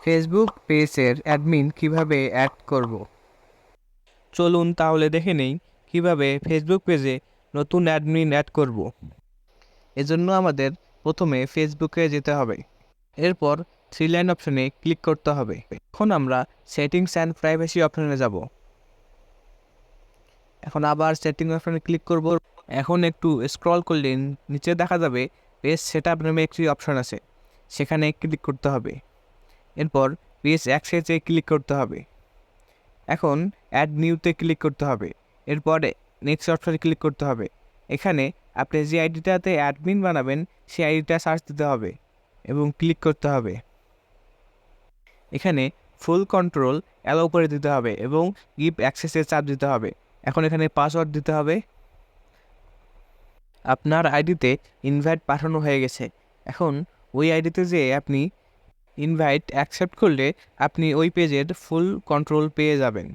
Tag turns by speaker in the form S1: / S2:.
S1: Facebook পেজের admin কিভাবে add করব। চলুন তাহলে দেখে নেই কিভাবে ফেসবুক পেজে নতুন অ্যাডমিন অ্যাড করব। এজন্য আমাদের প্রথমে ফেসবুকে যেতে হবে। এরপর থ্রি লাইন অপশনে ক্লিক করতে হবে। এখন আমরা সেটিংস অ্যান্ড প্রাইভেসি অপশনে যাব। এখন আবার সেটিং অপশনে ক্লিক করব। এখন একটু স্ক্রল করলে নিচে দেখা যাবে পেজ সেটআপ নামে একটি অপশন আছে, সেখানে ক্লিক করতে হবে। এরপর পেজ অ্যাক্সেসে ক্লিক করতে হবে। এখন অ্যাড নিউতে ক্লিক করতে হবে। এরপরে নেক্সট অপশনে ক্লিক করতে হবে। এখানে আপনি যে আইডিটাতে অ্যাডমিন বানাবেন সেই আইডিটা সার্চ দিতে হবে এবং ক্লিক করতে হবে। এখানে ফুল কন্ট্রোল অ্যালাউ করে দিতে হবে এবং গিভ অ্যাক্সেসে চাপ দিতে হবে। এখন এখানে পাসওয়ার্ড দিতে হবে। আপনার আইডিতে ইনভাইট পাঠানো হয়ে গেছে। এখন ওই আইডিতে যেয়ে আপনি ইনভাইট অ্যাকসেপ্ট করলে আপনি ওই পেজের ফুল কন্ট্রোল পেয়ে যাবেন।